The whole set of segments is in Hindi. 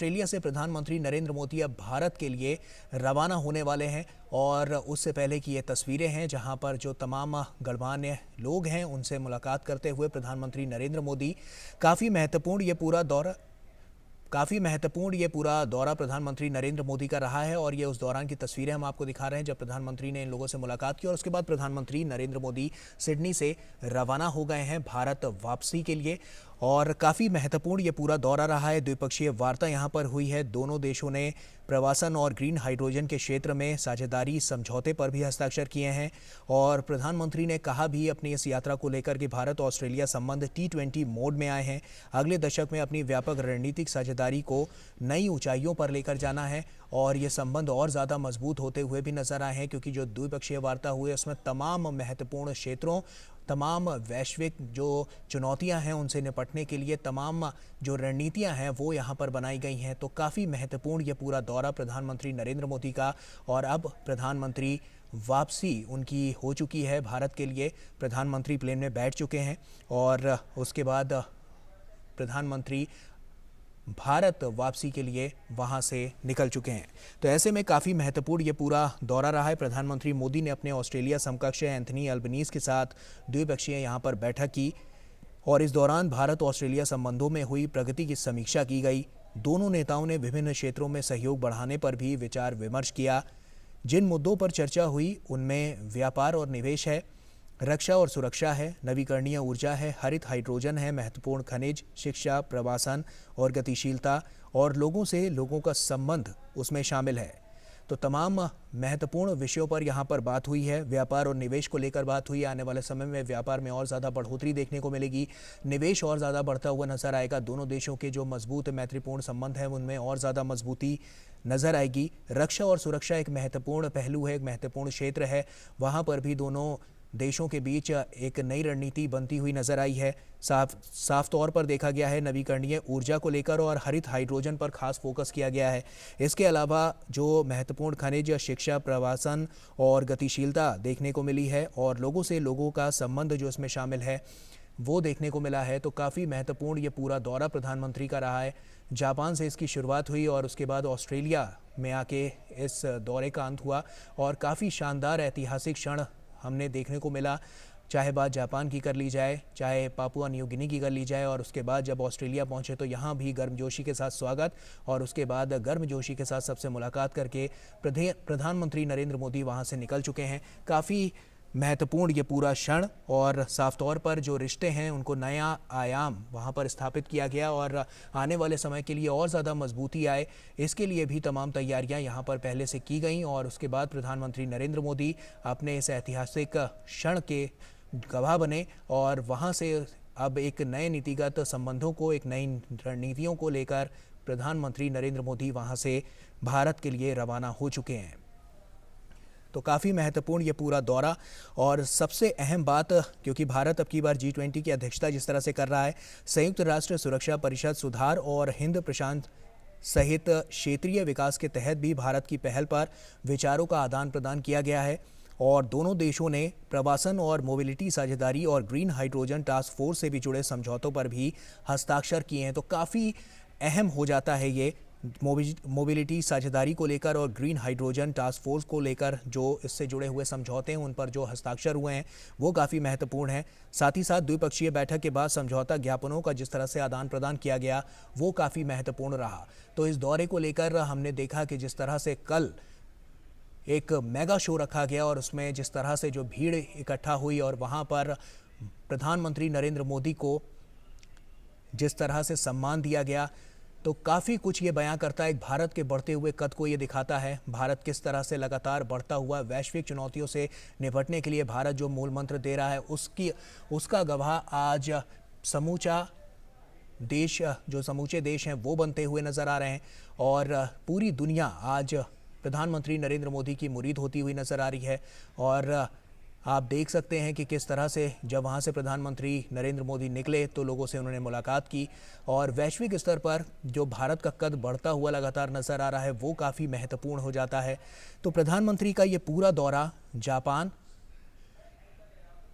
ऑस्ट्रेलिया से प्रधानमंत्री नरेंद्र मोदी अब भारत के लिए रवाना होने वाले हैं और उससे पहले की ये तस्वीरें हैं जहां पर जो तमाम गणमान्य लोग हैं उनसे मुलाकात करते हुए प्रधानमंत्री नरेंद्र मोदी काफ़ी महत्वपूर्ण ये पूरा दौरा प्रधानमंत्री नरेंद्र मोदी का रहा है और ये उस दौरान की तस्वीरें हम आपको दिखा रहे हैं जब प्रधानमंत्री ने इन लोगों से मुलाकात की और उसके बाद प्रधानमंत्री नरेंद्र मोदी सिडनी से रवाना हो गए हैं भारत वापसी के लिए। और काफ़ी महत्वपूर्ण ये पूरा दौरा रहा है। द्विपक्षीय वार्ता यहाँ पर हुई है। दोनों देशों ने प्रवासन और ग्रीन हाइड्रोजन के क्षेत्र में साझेदारी समझौते पर भी हस्ताक्षर किए हैं और प्रधानमंत्री ने कहा भी अपनी इस यात्रा को लेकर कि भारत और ऑस्ट्रेलिया संबंध T20 मोड में आए हैं। अगले दशक में अपनी व्यापक रणनीतिक साझेदारी को नई ऊंचाइयों पर लेकर जाना है और ये संबंध और ज़्यादा मजबूत होते हुए भी नजर आए हैं क्योंकि जो द्विपक्षीय वार्ता हुई उसमें तमाम महत्वपूर्ण क्षेत्रों, तमाम वैश्विक जो चुनौतियां हैं उनसे निपटने के लिए तमाम जो रणनीतियां हैं वो यहां पर बनाई गई हैं। तो काफ़ी महत्वपूर्ण ये पूरा दौरा प्रधानमंत्री नरेंद्र मोदी का और अब प्रधानमंत्री वापसी उनकी हो चुकी है भारत के लिए। प्रधानमंत्री प्लेन में बैठ चुके हैं और उसके बाद प्रधानमंत्री भारत वापसी के लिए वहां से निकल चुके हैं। तो ऐसे में काफ़ी महत्वपूर्ण ये पूरा दौरा रहा है। प्रधानमंत्री मोदी ने अपने ऑस्ट्रेलिया समकक्ष एंथनी अल्बनीज़ के साथ द्विपक्षीय यहां पर बैठक की और इस दौरान भारत ऑस्ट्रेलिया संबंधों में हुई प्रगति की समीक्षा की गई। दोनों नेताओं ने विभिन्न क्षेत्रों में सहयोग बढ़ाने पर भी विचार विमर्श किया। जिन मुद्दों पर चर्चा हुई उनमें व्यापार और निवेश है, रक्षा और सुरक्षा है, नवीकरणीय ऊर्जा है, हरित हाइड्रोजन है, महत्वपूर्ण खनिज, शिक्षा, प्रवासन और गतिशीलता और लोगों से लोगों का संबंध उसमें शामिल है। तो तमाम महत्वपूर्ण विषयों पर यहाँ पर बात हुई है। व्यापार और निवेश को लेकर बात हुई। आने वाले समय में व्यापार में और ज़्यादा बढ़ोतरी देखने को मिलेगी, निवेश और ज़्यादा बढ़ता हुआ नजर आएगा। दोनों देशों के जो मजबूत मैत्रीपूर्ण संबंध हैं उनमें और ज़्यादा मजबूती नजर आएगी। रक्षा और सुरक्षा एक महत्वपूर्ण पहलू है, एक महत्वपूर्ण क्षेत्र है। वहाँ पर भी दोनों देशों के बीच एक नई रणनीति बनती हुई नजर आई है। साफ तौर पर देखा गया है नवीकरणीय ऊर्जा को लेकर और हरित हाइड्रोजन पर खास फोकस किया गया है। इसके अलावा जो महत्वपूर्ण खनिज, शिक्षा, प्रवासन और गतिशीलता देखने को मिली है और लोगों से लोगों का संबंध जो इसमें शामिल है वो देखने को मिला है। तो काफ़ी महत्वपूर्ण ये पूरा दौरा प्रधानमंत्री का रहा है। जापान से इसकी शुरुआत हुई और उसके बाद ऑस्ट्रेलिया में आके इस दौरे का अंत हुआ और काफ़ी शानदार ऐतिहासिक क्षण हमने देखने को मिला। चाहे बात जापान की कर ली जाए, चाहे पापुआ न्यू गिनी की कर ली जाए और उसके बाद जब ऑस्ट्रेलिया पहुंचे तो यहाँ भी गर्मजोशी के साथ स्वागत और उसके बाद गर्मजोशी के साथ सबसे मुलाकात करके प्रधानमंत्री नरेंद्र मोदी वहाँ से निकल चुके हैं। काफ़ी महत्वपूर्ण ये पूरा क्षण और साफ तौर पर जो रिश्ते हैं उनको नया आयाम वहाँ पर स्थापित किया गया और आने वाले समय के लिए और ज़्यादा मजबूती आए इसके लिए भी तमाम तैयारियां यहाँ पर पहले से की गई और उसके बाद प्रधानमंत्री नरेंद्र मोदी अपने इस ऐतिहासिक क्षण के गवाह बने और वहाँ से अब एक नए नीतिगत संबंधों को, एक नई रणनीतियों को लेकर प्रधानमंत्री नरेंद्र मोदी वहाँ से भारत के लिए रवाना हो चुके हैं। तो काफ़ी महत्वपूर्ण ये पूरा दौरा और सबसे अहम बात, क्योंकि भारत अब की बार G20 की अध्यक्षता जिस तरह से कर रहा है, संयुक्त राष्ट्र सुरक्षा परिषद सुधार और हिंद प्रशांत सहित क्षेत्रीय विकास के तहत भी भारत की पहल पर विचारों का आदान प्रदान किया गया है और दोनों देशों ने प्रवासन और मोबिलिटी साझेदारी और ग्रीन हाइड्रोजन टास्क फोर्स से भी जुड़े समझौतों पर भी हस्ताक्षर किए हैं। तो काफ़ी अहम हो जाता है ये मोबिलिटी साझेदारी को लेकर और ग्रीन हाइड्रोजन टास्क फोर्स को लेकर जो इससे जुड़े हुए समझौते हैं उन पर जो हस्ताक्षर हुए हैं वो काफ़ी महत्वपूर्ण है। साथ ही साथ द्विपक्षीय बैठक के बाद समझौता ज्ञापनों का जिस तरह से आदान प्रदान किया गया वो काफ़ी महत्वपूर्ण रहा। तो इस दौरे को लेकर हमने देखा कि जिस तरह से कल एक मेगा शो रखा गया और उसमें जिस तरह से जो भीड़ इकट्ठा हुई और वहाँ पर प्रधानमंत्री नरेंद्र मोदी को जिस तरह से सम्मान दिया गया, तो काफ़ी कुछ ये बयां करता है। भारत के बढ़ते हुए कद को ये दिखाता है। भारत किस तरह से लगातार बढ़ता हुआ वैश्विक चुनौतियों से निपटने के लिए भारत जो मूल मंत्र दे रहा है उसका गवाह आज समूचे देश हैं वो बनते हुए नजर आ रहे हैं और पूरी दुनिया आज प्रधानमंत्री नरेंद्र मोदी की मुरीद होती हुई नजर आ रही है। और आप देख सकते हैं कि किस तरह से जब वहाँ से प्रधानमंत्री नरेंद्र मोदी निकले तो लोगों से उन्होंने मुलाकात की और वैश्विक स्तर पर जो भारत का कद बढ़ता हुआ लगातार नज़र आ रहा है वो काफ़ी महत्वपूर्ण हो जाता है। तो प्रधानमंत्री का ये पूरा दौरा जापान,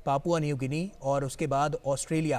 पापुआ न्यू गिनी और उसके बाद ऑस्ट्रेलिया,